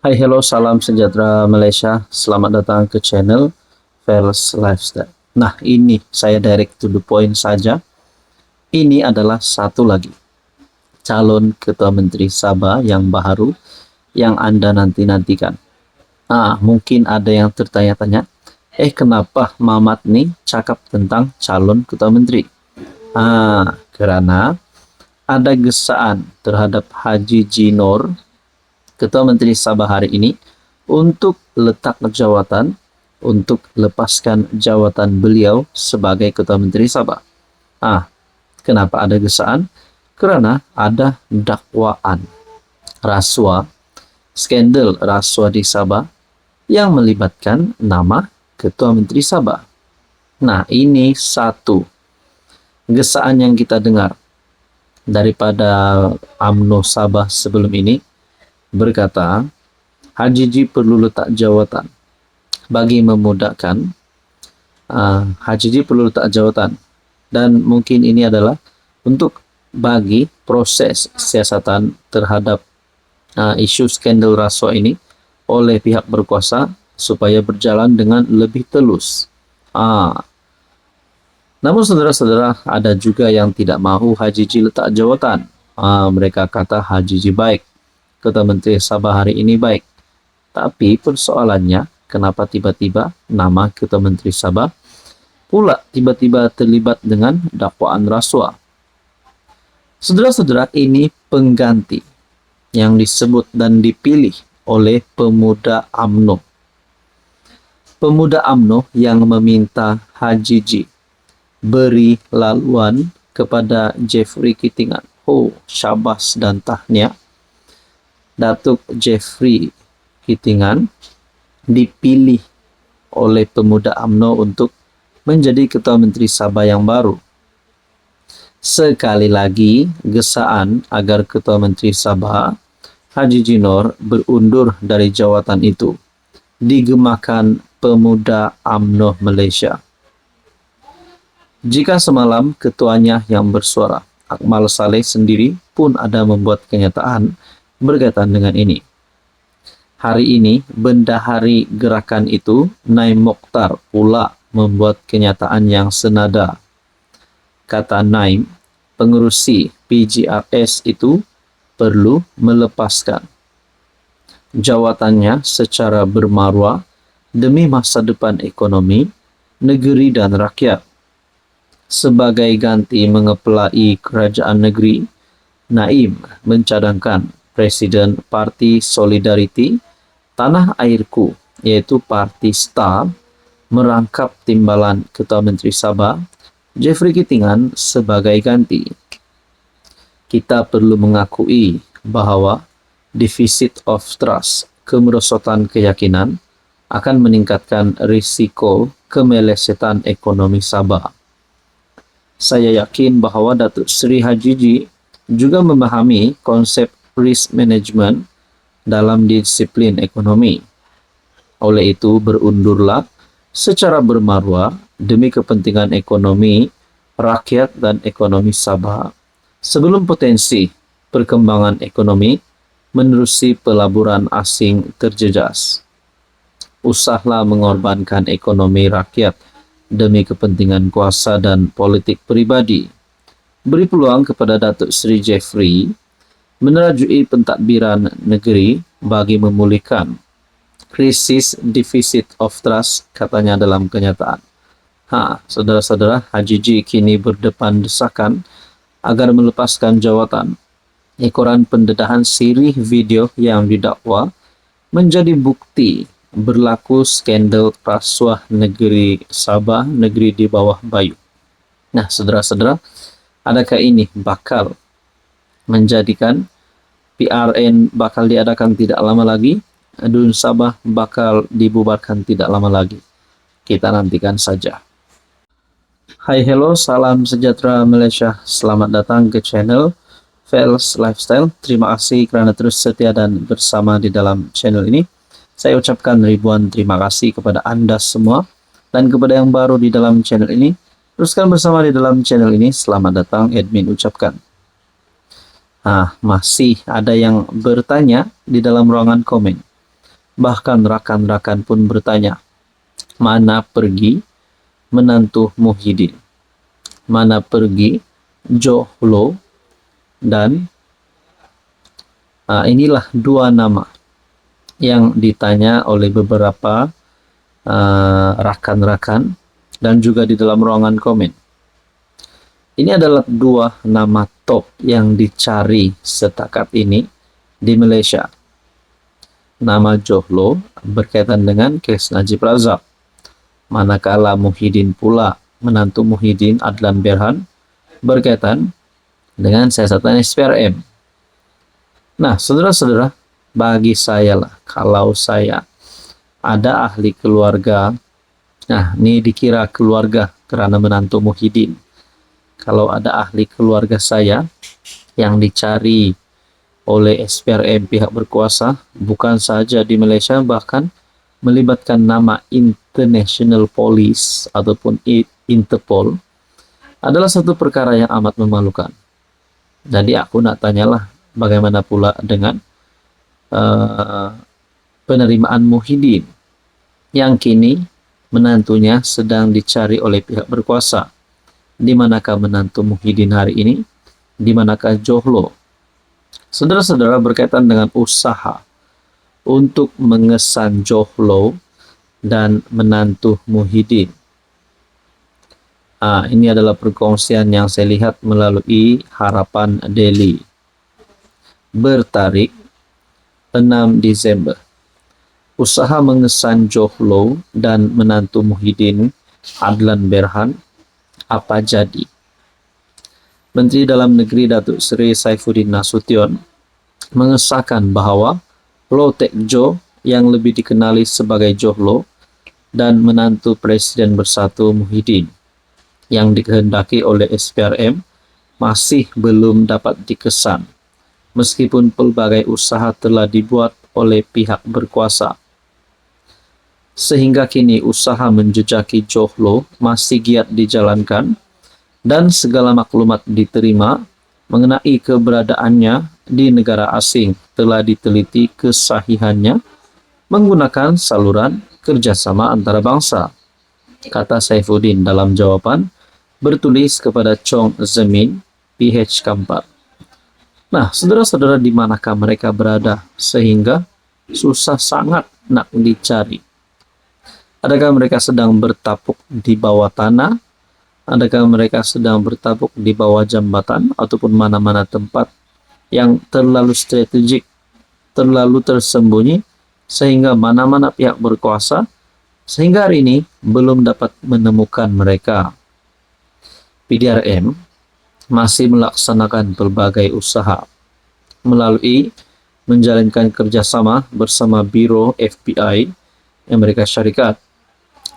Hai, hello, salam sejahtera Malaysia. Selamat datang ke channel Fels Lifestyle. Nah, ini saya direct to the point saja. Ini adalah satu lagi calon Ketua Menteri Sabah yang baru yang Anda nanti-nantikan. Mungkin ada yang tertanya-tanya, kenapa Mamat nih cakap tentang calon Ketua Menteri? Karena ada gesaan terhadap Haji Jinor, Ketua Menteri Sabah hari ini, untuk letak jawatan, untuk lepaskan jawatan beliau sebagai Ketua Menteri Sabah. Kenapa ada gesaan? Karena ada dakwaan rasuah, skandal rasuah di Sabah yang melibatkan nama Ketua Menteri Sabah. Nah, ini satu gesaan yang kita dengar daripada UMNO Sabah sebelum ini, berkata Haji Ji perlu letak jawatan bagi memudahkan. Haji Ji perlu letak jawatan, dan mungkin ini adalah untuk bagi proses siasatan terhadap isu skandal rasuah ini oleh pihak berkuasa supaya berjalan dengan lebih telus. Namun saudara-saudara, ada juga yang tidak mahu Haji Ji letak jawatan. Mereka kata Haji Ji baik, Ketua Menteri Sabah hari ini baik. Tapi persoalannya, kenapa tiba-tiba nama Ketua Menteri Sabah pula tiba-tiba terlibat dengan dakwaan rasuah? Saudara-saudara, ini pengganti yang disebut dan dipilih oleh pemuda UMNO. Pemuda UMNO yang meminta Haji Ji beri laluan kepada Jeffrey Kitingan. Syabas dan tahniah. Datuk Jeffrey Kitingan dipilih oleh pemuda UMNO untuk menjadi Ketua Menteri Sabah yang baru. Sekali lagi, gesaan agar Ketua Menteri Sabah Haji Jinor berundur dari jawatan itu digemakan pemuda UMNO Malaysia. Jika semalam ketuanya yang bersuara, Akmal Saleh sendiri pun ada membuat kenyataan berkaitan dengan ini. Hari ini, bendahari gerakan itu, Naim Mokhtar, pula membuat kenyataan yang senada. Kata Naim, pengerusi PGRS itu perlu melepaskan jawatannya secara bermaruah demi masa depan ekonomi, negeri dan rakyat. Sebagai ganti mengepelai kerajaan negeri, Naim mencadangkan Presiden Parti Solidariti Tanah Airku, yaitu Parti STAR, merangkap timbalan Ketua Menteri Sabah Jeffrey Kitingan sebagai ganti. Kita perlu mengakui bahwa deficit of trust, kemerosotan keyakinan, akan meningkatkan risiko kemelesetan ekonomi Sabah. Saya yakin bahwa Datuk Seri Haji Ji juga memahami konsep risk management dalam disiplin ekonomi. Oleh itu, berundurlah secara bermaruah demi kepentingan ekonomi rakyat dan ekonomi Sabah sebelum potensi perkembangan ekonomi menerusi pelaburan asing terjejas. Usahlah mengorbankan ekonomi rakyat demi kepentingan kuasa dan politik pribadi. Beri peluang kepada Datuk Seri Jeffrey menerajui pentadbiran negeri bagi memulihkan krisis deficit of trust, katanya dalam kenyataan. Saudara-saudara, Haji Ji kini berdepan desakan agar melepaskan jawatan. Ekoran pendedahan sirih video yang didakwa menjadi bukti berlaku skandal rasuah negeri Sabah, negeri di bawah Bayu. Nah, saudara-saudara, adakah ini bakal menjadikan PRN bakal diadakan tidak lama lagi? DUN Sabah bakal dibubarkan tidak lama lagi? Kita nantikan saja. Hai, hello, salam sejahtera Malaysia. Selamat datang ke channel Fels Lifestyle. Terima kasih kerana terus setia dan bersama di dalam channel ini. Saya ucapkan ribuan terima kasih kepada Anda semua, dan kepada yang baru di dalam channel ini, teruskan bersama di dalam channel ini. Selamat datang, admin ucapkan. Masih ada yang bertanya di dalam ruangan komen. Bahkan rakan-rakan pun bertanya, mana pergi menantu Muhyiddin? Mana pergi Johlo? Dan inilah dua nama yang ditanya oleh beberapa rakan-rakan dan juga di dalam ruangan komen. Ini adalah dua nama top yang dicari setakat ini di Malaysia. Nama Johlo berkaitan dengan kes Najib Razak, manakala Muhyiddin pula, menantu Muhyiddin Adlan Berhan, berkaitan dengan siasatan SPRM. Nah, saudara-saudara, bagi saya lah, kalau saya ada ahli keluarga, nah ini dikira keluarga karena menantu Muhyiddin. Kalau ada ahli keluarga saya yang dicari oleh SPRM pihak berkuasa, bukan saja di Malaysia, bahkan melibatkan nama International Police ataupun Interpol, adalah satu perkara yang amat memalukan. Jadi aku nak tanyalah, bagaimana pula dengan penerimaan Muhyiddin yang kini menantunya sedang dicari oleh pihak berkuasa. Di manakah menantu Muhyiddin hari ini? Di manakah Johlo? Saudara-saudara, berkaitan dengan usaha untuk mengesan Johlo dan menantu Muhyiddin. Ini adalah perkongsian yang saya lihat melalui Harapan Daily. Bertarik 6 Disember. Usaha mengesan Johlo dan menantu Muhyiddin Adlan Berhan apa jadi? Menteri Dalam Negeri Datuk Seri Saifuddin Nasution mengesahkan bahawa Low Tech Jo yang lebih dikenali sebagai Johlo dan menantu Presiden Bersatu Muhyiddin yang dikehendaki oleh SPRM masih belum dapat dikesan, meskipun pelbagai usaha telah dibuat oleh pihak berkuasa. Sehingga kini usaha menjejaki Johlo masih giat dijalankan dan segala maklumat diterima mengenai keberadaannya di negara asing telah diteliti kesahihannya menggunakan saluran kerjasama antarabangsa, kata Saifuddin dalam jawapan bertulis kepada Chong Zemin, PH Kampar. Nah, saudara-saudara, di manakah mereka berada sehingga susah sangat nak dicari? Adakah mereka sedang bertapuk di bawah tanah? Adakah mereka sedang bertapuk di bawah jambatan ataupun mana-mana tempat yang terlalu strategik, terlalu tersembunyi, sehingga mana-mana pihak berkuasa sehingga hari ini belum dapat menemukan mereka? PDRM masih melaksanakan pelbagai usaha melalui menjalankan kerjasama bersama Biro FBI Amerika Syarikat,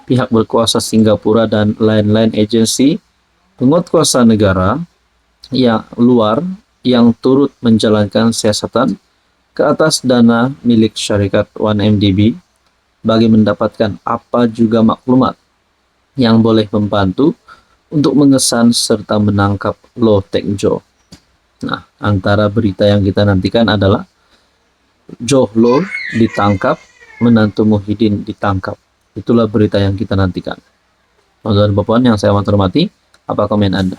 pihak berkuasa Singapura dan lain-lain agensi penguatkuasa negara yang luar yang turut menjalankan siasatan ke atas dana milik syarikat 1MDB bagi mendapatkan apa juga maklumat yang boleh membantu untuk mengesan serta menangkap Low Tech Jo. Nah, antara berita yang kita nantikan adalah Johlo ditangkap, menantu Muhyiddin ditangkap. Itulah berita yang kita nantikan. Saudara dan Bapak yang saya hormati, apa komen Anda?